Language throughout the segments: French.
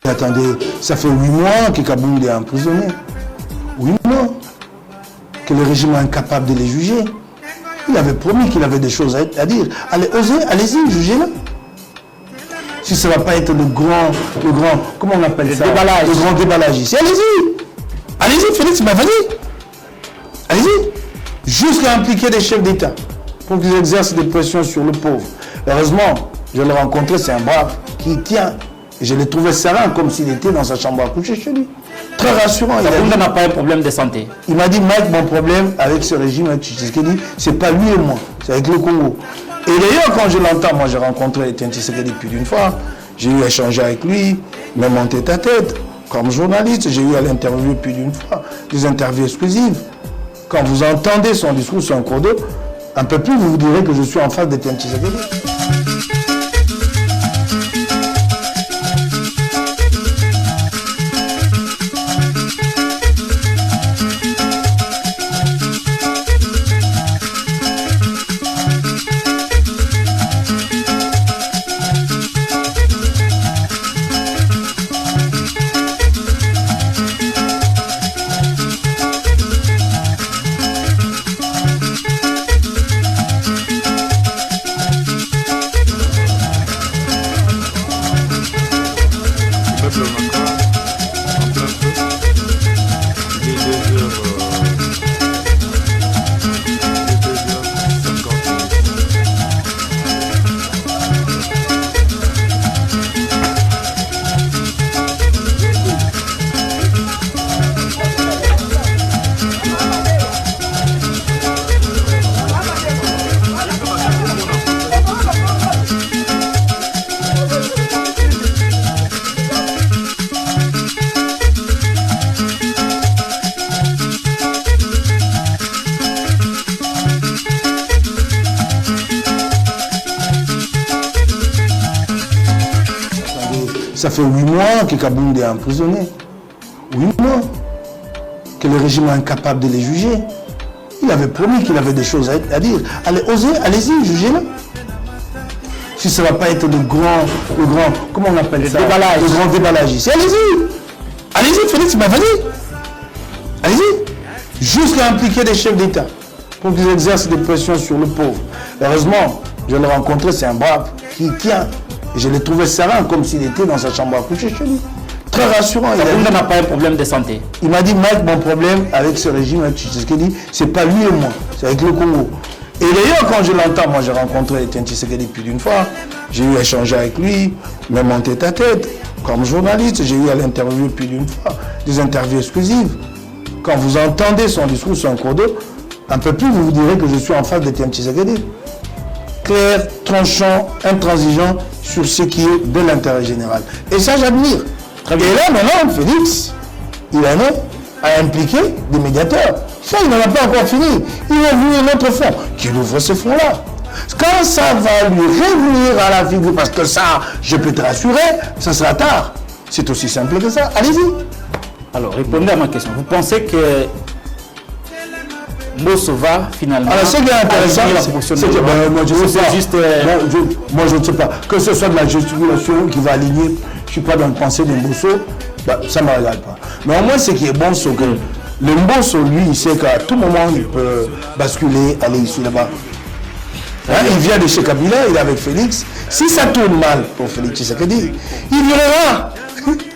Attendez, ça fait 8 mois que Kabound est emprisonné. 8 mois. Que le régime est incapable de les juger. Il avait promis qu'il avait des choses à dire. Allez-y, jugez-le. Si ça ne va pas être le grand, comment on appelle ça? Déballage. Le grand déballage ici. Allez-y, Félix, vas-y. Allez-y. Jusqu'à impliquer des chefs d'État pour qu'ils exercent des pressions sur le pauvre. Heureusement, je l'ai rencontré, c'est un brave qui tient. Et je l'ai trouvé serein, comme s'il était dans sa chambre à coucher chez lui. Très rassurant. Il n'a pas un problème de santé. Il m'a dit, Mike, mon problème avec ce régime, avec Tshisekedi, c'est pas lui et moi, c'est avec le Congo. Et d'ailleurs, quand je l'entends, moi j'ai rencontré Tshisekedi plus d'une fois, j'ai eu à échanger avec lui, même en tête à tête, comme journaliste, j'ai eu à l'interviewer plus d'une fois, des interviews exclusives. Quand vous entendez son discours sur un cours d'eau, un peu plus, vous vous direz que je suis en face de Tshisekedi. Ça fait 8 mois que Kabound est emprisonné. 8 mois. Que le régime est incapable de les juger. Il avait promis qu'il avait des choses à dire. Allez-y, jugez-le. Si ça ne va pas être le grand, comment on appelle ça? Déballage. Le grand déballage ici. Allez-y, Félix, vas-y. Allez-y. Jusqu'à impliquer des chefs d'État pour qu'ils exercent des pressions sur le pauvre. Heureusement, je l'ai rencontré, c'est un brave qui tient. Et je l'ai trouvé serein, comme s'il était dans sa chambre à coucher chez lui. Très rassurant. Il n'a pas un problème de santé. Il m'a dit, Mike, mon problème avec ce régime, avec Tshisekedi, c'est pas lui et moi, c'est avec le Congo. Et d'ailleurs, quand je l'entends, moi j'ai rencontré Tshisekedi plus d'une fois, j'ai eu à échanger avec lui, même en tête à tête, comme journaliste, j'ai eu à l'interviewer plus d'une fois, des interviews exclusives. Quand vous entendez son discours sur un cours d'eau, un peu plus, vous vous direz que je suis en face de Tshisekedi. Clair, tranchant, intransigeant sur ce qui est de l'intérêt général. Et ça, j'admire. Et là, maintenant, Félix, il en est à impliquer des médiateurs. Ça, il n'en a pas encore fini. Il va ouvrir un autre fonds. Qu'il ouvre ce fonds-là. Quand ça va lui revenir à la figure, parce que ça, je peux te rassurer, ça sera tard. C'est aussi simple que ça. Allez-y. Alors, répondez à ma question. Vous pensez que Mbosso va finalement... Alors, ce qui est intéressant, c'est que moi, je ne sais pas. Juste, moi, je ne sais pas. Que ce soit de la gesticulation qui va aligner, je ne suis pas dans le pensée de Mbosso, ça ne me regarde pas. Mais au moins, ce qui est bon, c'est que le Mbosso, lui, il sait qu'à tout moment, il peut basculer, aller ici, là-bas. Il vient de chez Kabila, il est avec Félix. Si ça tourne mal pour Félix Tshisekedi, il viendra.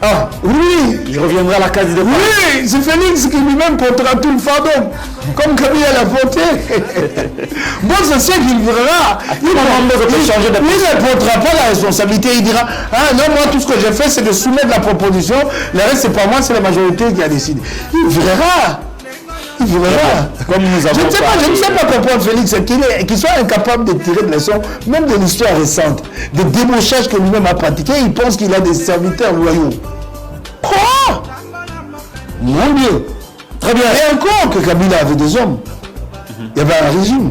Ah, oui, il reviendra à la case de départ. Oui, c'est Félix qui lui-même portera tout le fardeau, comme Kabila l'a porté. Bon, je sais qu'il verra. Il ne portera pas la responsabilité. Il dira, ah non, moi tout ce que j'ai fait, c'est de soumettre la proposition. Le reste, c'est pas moi, c'est la majorité qui a décidé. Il verra. Il verra. Comme nous avons je ne sais pas comprendre Félix, qu'il soit incapable de tirer de leçons, même de l'histoire récente, des débauchages que lui-même a pratiqués. Il pense qu'il a des serviteurs loyaux. Quoi? Mon Dieu. Très bien. Et encore que Kabila avait des hommes. Il y avait un régime.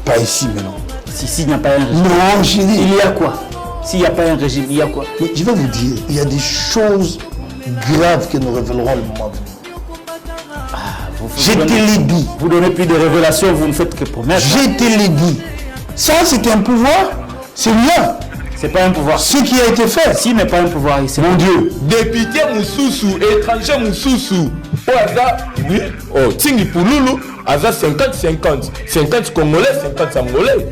Pas ici maintenant. S'il n'y a pas un régime. Non, j'ai dit. Il y a quoi? S'il n'y a pas un régime, il y a quoi? Mais je vais vous dire, il y a des choses graves que nous révélerons le moment venu. Je te l'ai dit. Vous donnez plus de révélations, vous ne faites que promettre. Je te l'ai dit. Ça, c'est un pouvoir, c'est rien. C'est pas un pouvoir. Ce qui a été fait. S'il n'est pas un pouvoir ici. Mon Dieu. Député Moussoussou, étranger Moussoussou. Oh, Aza, oui. Oh, Tingi Pouloulou, Aza 50-50. 50 Congolais, 50 Angolais.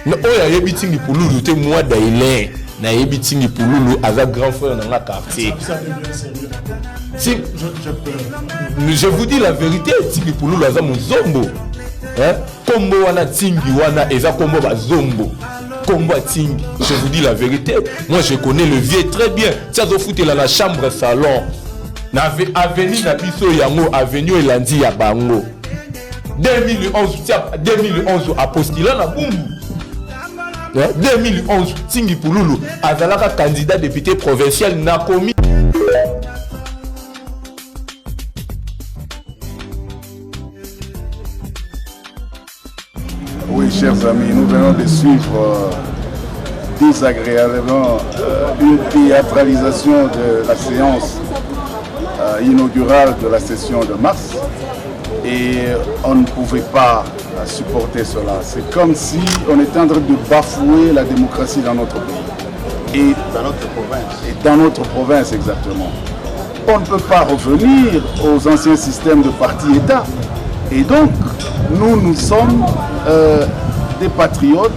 Oh, il y a Tingi Pouloulou, t'es moi d'ailleurs. Na yebi Tingi Pouloulou, Aza grand frère dans la quartier. Si, je vous dis la vérité, Tingi Pouloulou, Aza mon zombo. Kombo wana Tingi wana, Eza kombo ba zombo. Kombo Tingi, je vous dis la vérité. Moi, je connais le vieux très bien. Ça se fout la chambre salon. Na avenue na biso yango, avenue Elandi ya bango. 2011 apostila na Bumbu. 2011 Tingi Pouloulou azalaka candidat député provincial na komi. Oui, chers amis, nous venons de suivre désagréablement une théâtralisation de la séance inaugurale de la session de mars et on ne pouvait pas supporter cela. C'est comme si on était en train de bafouer la démocratie dans notre pays et dans notre province. Et dans notre province exactement. On ne peut pas revenir aux anciens systèmes de parti-État. Et donc, nous sommes des patriotes,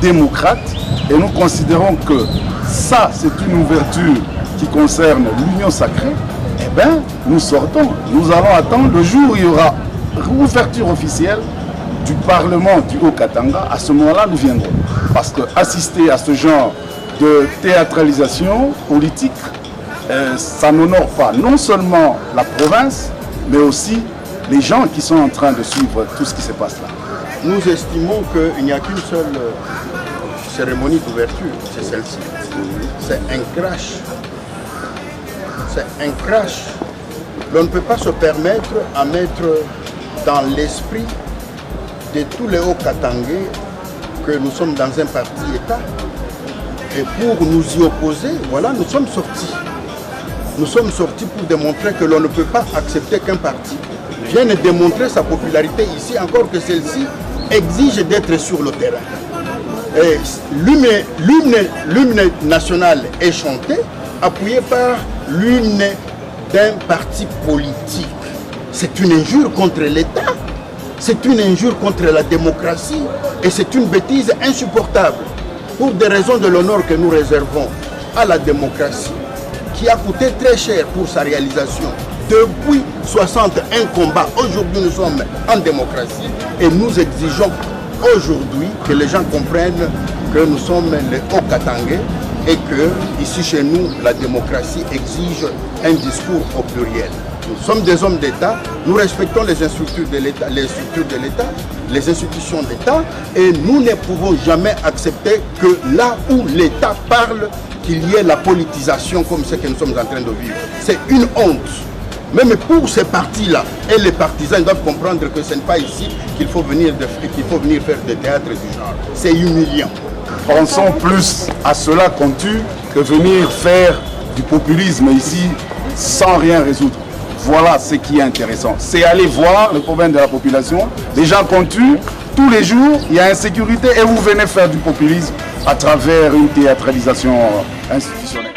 démocrates, et nous considérons que ça, c'est une ouverture qui concerne l'union sacrée. Eh bien, nous sortons. Nous allons attendre le jour où il y aura ouverture officielle du Parlement du Haut-Katanga. À ce moment-là, nous viendrons. Parce que assister à ce genre de théâtralisation politique, ça n'honore pas non seulement la province, mais aussi les gens qui sont en train de suivre tout ce qui se passe là. Nous estimons qu'il n'y a qu'une seule cérémonie d'ouverture, c'est celle-ci. C'est un crash. C'est un crash. On ne peut pas se permettre à mettre dans l'esprit de tous les Hauts-Katangais que nous sommes dans un parti-État. Et pour nous y opposer, voilà, nous sommes sortis. Nous sommes sortis pour démontrer que l'on ne peut pas accepter qu'un parti vienne démontrer sa popularité ici, encore que celle-ci exige d'être sur le terrain. L'hymne national est chanté, appuyé par l'hymne d'un parti politique. C'est une injure contre l'État, c'est une injure contre la démocratie et c'est une bêtise insupportable. Pour des raisons de l'honneur que nous réservons à la démocratie, qui a coûté très cher pour sa réalisation. Depuis 61 combats, aujourd'hui nous sommes en démocratie et nous exigeons aujourd'hui que les gens comprennent que nous sommes les Hauts-Katangais et que ici chez nous, la démocratie exige un discours au pluriel. Nous sommes des hommes d'État, nous respectons les structures de l'État, les institutions d'État et nous ne pouvons jamais accepter que là où l'État parle, qu'il y ait la politisation comme ce que nous sommes en train de vivre. C'est une honte. Même pour ces partis-là, et les partisans doivent comprendre que ce n'est pas ici qu'il faut venir faire des théâtres du genre. C'est humiliant. Pensons plus à cela qu'on tue que venir faire du populisme ici sans rien résoudre. Voilà ce qui est intéressant. C'est aller voir le problème de la population. Les gens qu'on tue, tous les jours, il y a insécurité et vous venez faire du populisme à travers une théâtralisation institutionnelle.